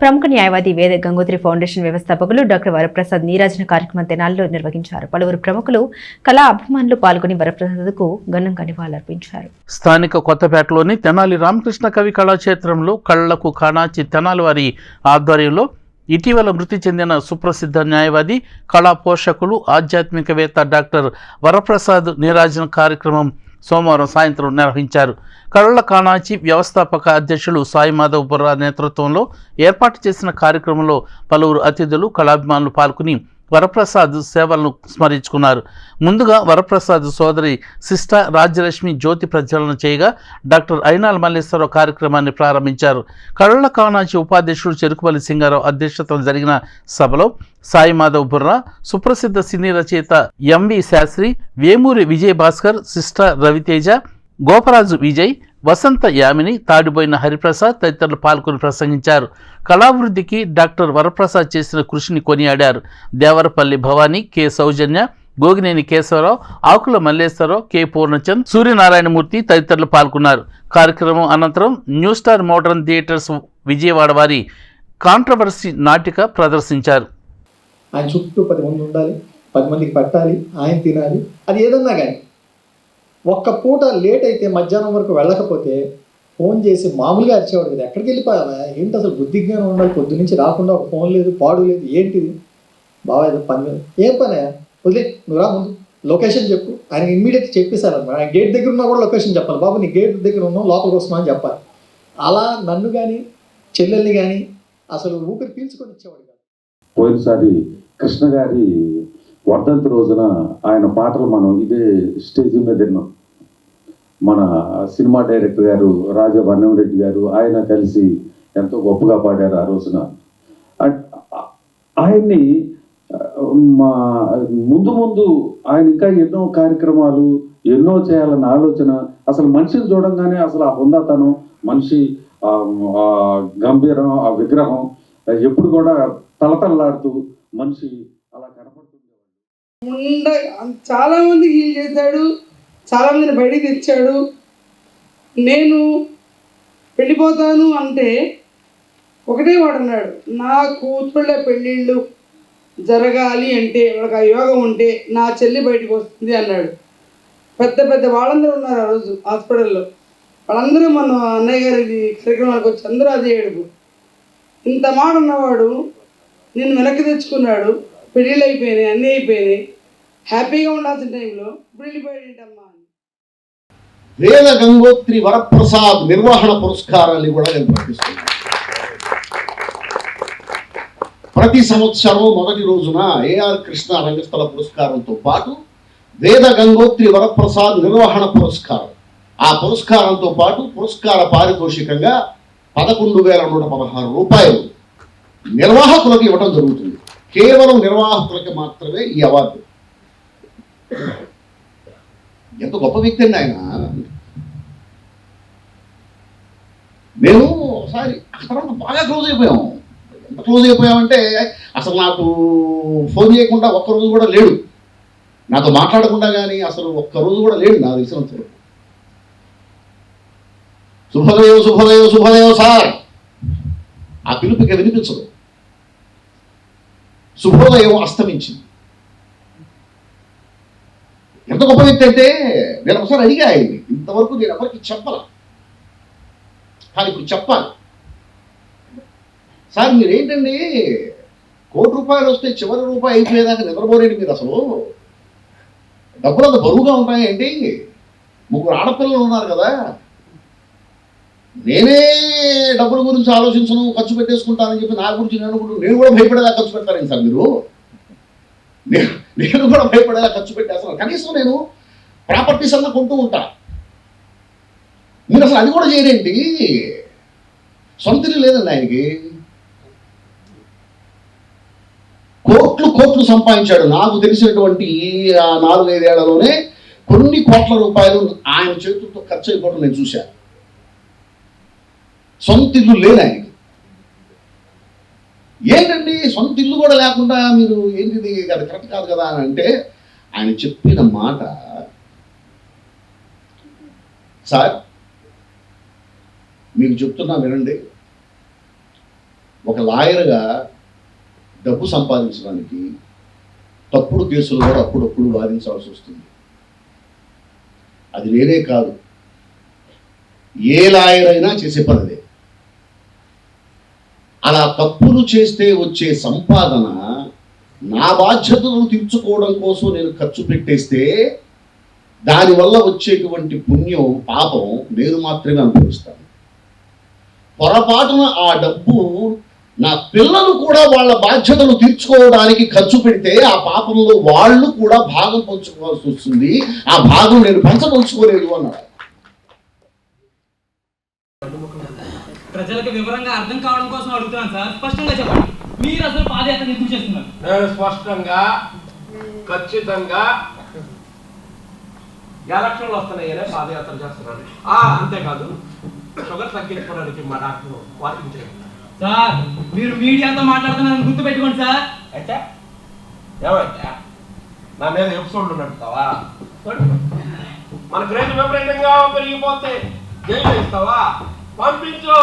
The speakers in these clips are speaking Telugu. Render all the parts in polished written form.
ప్రముఖ న్యాయవాది వేద గంగోత్రి ఫౌండేషన్ వ్యవస్థాపకులు డాక్టర్ వరప్రసాద్ నీరాజన కార్యక్రమం తెనాలిలో నిర్వహించారు. పలువురు ప్రముఖులు, కళా అభిమానులు పాల్గొని వరప్రసాద్కు ఘనంగా నివాళులర్పించారు. స్థానిక కొత్తపేటలోని తెనాలి రామకృష్ణ కవి కళాక్షేత్రంలో కళ్లకు కాణాచి తెనాలి వారి ఆధ్వర్యంలో ఇటీవల మృతి చెందిన సుప్రసిద్ధ న్యాయవాది, కళా పోషకులు, ఆధ్యాత్మికవేత్త డాక్టర్ వరప్రసాద్ నీరాజన కార్యక్రమం సోమవారం సాయంత్రం నిర్వహించారు. కళ్ళ కాణాచి వ్యవస్థాపక అధ్యక్షులు సాయి మాధవ్ బుర్రా నేతృత్వంలో ఏర్పాటు చేసిన కార్యక్రమంలో పలువురు అతిథులు, కళాభిమానులు పాల్గొని వరప్రసాద్ సేవలను స్మరించుకున్నారు. ముందుగా వరప్రసాద్ సోదరి సిస్టర్ రాజ్యలక్ష్మి జ్యోతి ప్రజ్వలన చేయగా డాక్టర్ అయినాల్ మల్లేశ్వరరావు కార్యక్రమాన్ని ప్రారంభించారు. కళ్ళ కాణాచి ఉపాధ్యక్షుడు చెరుకుపల్లి సింగారావు అధ్యక్షతన జరిగిన సభలో సాయి మాధవ్ బుర్రా, సుప్రసిద్ధ సినీ రచయిత ఎంవి శాస్త్రి, వేమూరి విజయ్ భాస్కర్, సిస్టర్ రవితేజ, గోపరాజు విజయ్, వసంత యామిని, తాడిబోయిన హరిప్రసాద్ తదితరులు పాల్గొని ప్రసంగించారు. కళాభివృద్ధికి డాక్టర్ వరప్రసాద్ చేసిన కృషిని కొనియాడారు. దేవరపల్లి భవానీ, కె సౌజన్య, గోగినేని కేశవరావు, ఆకుల మల్లేశ్వరరావు, కె పూర్ణచంద్, సూర్యనారాయణమూర్తి తదితరులు పాల్గొన్నారు. కార్యక్రమం అనంతరం new star modern theatres Vijayawada వారి కాంట్రవర్సీ నాటిక ప్రదర్శించారు. ఆయన చుట్టూ 10 మంది ఉండాలి, 10 మందికి పెట్టాలి, ఆయన తినాలి. అది ఏదన్నా కానీ ఒక్క పూట లేట్ అయితే మధ్యాహ్నం వరకు వెళ్ళకపోతే ఫోన్ చేసి మామూలుగా అరిచేవాడు కదా, ఎక్కడికి వెళ్ళిపోయావా, ఏంటి అసలు బుద్ధి జ్ఞానం ఉండాలి, పొద్దు నుంచి రాకుండా ఒక ఫోన్ లేదు, పాడు లేదు, ఏంటిది బాబా, ఏదో పని, ఏం పనే వదిలే, నువ్వు రా ముందు లొకేషన్ చెప్పు. ఆయన ఇమ్మీడియట్ చెప్పేశారన్నమాట. ఆయన గేట్ దగ్గర ఉన్నా కూడా లొకేషన్ చెప్పాలి, బాబు నీ గేట్ దగ్గర ఉన్నావు, లోపలికి వస్తున్నా అని చెప్పాలి. అలా నన్ను కానీ చెల్లెల్ని కానీ అసలు ఊపిరి పీల్చుకొని ఇచ్చేవాడు కాదు. పోయినసారి కృష్ణ గారి వర్ధంతి రోజున ఆయన పాటలు మనం ఇదే స్టేజ్ మీద విన్నాం. మన సినిమా డైరెక్టర్ గారు రాజా వన్నెంరెడ్డి గారు ఆయన కలిసి ఎంతో గొప్పగా పాడారు ఆ రోజున. ఆయన్ని ముందు ముందు ఆయన ఇంకా ఎన్నో కార్యక్రమాలు ఎన్నో చేయాలన్న ఆలోచన, అసలు మనిషిని చూడంగానే అసలు ఆ హుందాతనం, మనిషి గంభీరం, ఆ విగ్రహం ఎప్పుడు కూడా తలతల్లాడుతూ మనిషి అలా కనపడుతుంది. చాలా మంది హీల్ చేశాడు, చాలా మందిని బయటికి తెచ్చాడు. నేను వెళ్ళిపోతాను అంటే ఒకటే వాడు అన్నాడు, నా కూతుళ్ళ పెళ్ళిళ్ళు జరగాలి అంటే, వాళ్ళకి ఆ యోగం ఉంటే నా చెల్లి బయటకు వస్తుంది అన్నాడు. పెద్ద పెద్ద వాళ్ళందరూ ఉన్నారు ఆ రోజు హాస్పిటల్లో. వాళ్ళందరూ మన అన్నయ్య గారి కార్యక్రమానికి వచ్చి అందరూ అదే ఏడుపు. ఇంత మాట ఉన్నవాడు నేను వెనక్కి తెచ్చుకున్నాడు. పెళ్ళిళ్ళు అయిపోయినాయి, అన్నీ అయిపోయినాయి, హ్యాపీగా ఉండాల్సిన టైంలో వెళ్ళిపోయాడమ్మా. వేద గంగోత్రి వరప్రసాద్ నిర్వహణ పురస్కారాన్ని కూడా నేను ప్రకటిస్తున్నాను. ప్రతి సంవత్సరం మొదటి రోజున ఏఆర్ కృష్ణ రంగస్థల పురస్కారంతో పాటు వేద గంగోత్రి వరప్రసాద్ నిర్వహణ పురస్కారం, ఆ పురస్కారంతో పాటు పురస్కార పారితోషికంగా 11,116 రూపాయలు నిర్వాహకులకు ఇవ్వడం జరుగుతుంది. కేవలం నిర్వాహకులకి మాత్రమే ఈ అవార్డు. ఎంత గొప్ప వ్యక్తి అండి ఆయన. నేను ఒకసారి తర్వాత బాగా క్లోజ్ అయిపోయాము. ఎంత క్లోజ్ అయిపోయామంటే అసలు నాకు ఫోన్ చేయకుండా ఒక్కరోజు కూడా లేడు, నాతో మాట్లాడకుండా కానీ అసలు ఒక్కరోజు కూడా లేడు నాకు తెలిసినంత. శుభోదయం శుభోదయం శుభోదయం సార్, ఆ పిలుపుకి వినిపించదు. శుభోదయం అస్తమించింది. ఎంత గొప్ప వ్యక్తి అంటే నేను ఒకసారి అడిగా ఆయన్ని, ఇంతవరకు నేను ఎవరికి చెప్పాల, కానీ ఇప్పుడు చెప్పాలి. సార్ మీరేంటండి ₹1,00,00,000 వస్తే చివరి రూపాయి అయిపోయేదాకా నిద్రపోరేంటి మీరు? అసలు డబ్బులు అంత బరువుగా ఉంటాయండి, 3 ఆడపిల్లలు ఉన్నారు కదా, నేనే డబ్బుల గురించి ఆలోచించను, ఖర్చు పెట్టేసుకుంటానని చెప్పి నా గురించి నేను కూడా భయపడేలా ఖర్చు పెడతారేంటి సార్ మీరు? నేను కూడా భయపడేలా ఖర్చు పెట్టేస్తాను. కనీసం నేను ప్రాపర్టీస్ అన్నా కొంటూ ఉంటా, మీరు అసలు అది కూడా చేయరేంటి? సొంత ఇల్లు లేదండి ఆయనకి. కోట్లు సంపాదించాడు. నాకు తెలిసినటువంటి 4-5 ఏళ్లలోనే కొన్ని కోట్ల రూపాయలు ఆయన చేతులతో ఖర్చు అయిపోవడం నేను చూశాను. సొంత ఇల్లు లేదు ఆయనకి. ఏంటండి సొంత ఇల్లు కూడా లేకుండా మీరు ఏంటిది, అది కరెక్ట్ కాదు కదా అని అంటే ఆయన చెప్పిన మాట, సార్ మీకు చెప్తున్నా వినండి, ఒక ఒక లాయర్గా డబ్బు సంపాదించడానికి తప్పుడు కేసులు కూడా అప్పుడప్పుడు వాదించాల్సి వస్తుంది. అది వేరే కాదు, ఏ లాయర్ అయినా చేసే పనిదే. అలా తప్పులు చేస్తే వచ్చే సంపాదన నా బాధ్యతలను తీర్చుకోవడం కోసం నేను ఖర్చు పెట్టేస్తే దానివల్ల వచ్చేటువంటి పుణ్యం పాపం నేను మాత్రమే అనుభవిస్తాను. పొరపాటున ఆ డబ్బు నా పిల్లలు కూడా వాళ్ళ బాధ్యతలు తీర్చుకోవడానికి ఖర్చు పెడితే ఆ పాపంలో వాళ్ళు కూడా భాగం పంచుకోవాల్సి వస్తుంది. ఆ భాగం నేను పంచపంచుకోలేదు అన్నాడు. ప్రజలకు వివరంగా అర్థం కావడం కోసం అడుగుతున్నాను సార్, స్పష్టంగా చెప్పండి. మీరు అసలు పాదయాత్ర ఎందుకు చేస్తున్నారు? నేను స్పష్టంగా ఖచ్చితంగా ఎలక్షన్లు వస్తున్నాయనే పాదయాత్ర చేస్తున్నాను. అంతేకాదు షుగర్ తగ్గించుకోవడానికి మా డాక్టర్ వాకింగ్ చేయండి. సార్ మీరు మీడియాతో మాట్లాడుతున్నారని గుర్తు పెట్టుకోండి సార్. అయితే ఏమైతే నా మీద ఎపిసోడ్లు నడుపుతావా? మన క్రేజ్ విపరీతంగా పెరిగిపోతే జైలు ఇస్తావా? పంపించు,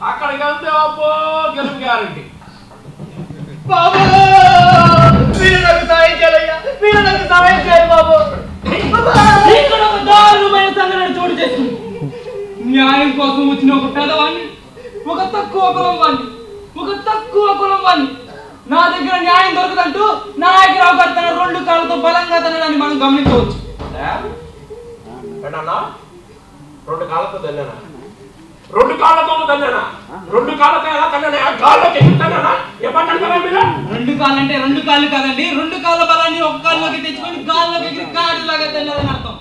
అక్కడికి వెళ్తే అబ్బో గెలుపు గ్యారంటీ. బాబు మీరు నాకు సాయం చేయాలయ్యా, మీరు నాకు సాయం చేయాలి బాబు. ఇక్కడ ఒక దారుణమైన సంఘటన చోటు చేసుకుంది. న్యాయం కోసం వచ్చిన ఒక పేదవాణ్ణి, ఒక తక్కువ కులం వాణ్ణి నా దగ్గర న్యాయం దొరకదంటూ నాయకురావు గారు తన 2 కాళ్ళతో బలంగా తనడాన్ని మనం గమనించవచ్చు. 2 కాళ్ళతో తన్నానా? 2 కాళ్ళతో తన్నానా? 2 కాళ్ళతో ఎలా తన్నానా? కాళ్ళకి తన్నానా? ఏమంటారు మీరు? 2 కాళ్ళు అంటే 2 కాళ్ళు కాదండి, 2 కాళ్ళ బలాన్ని ఒక కాళ్ళలోకి తెచ్చుకొని గాల్లోకి ఎగిరి కాడిలాగా తన్నారని అర్థం.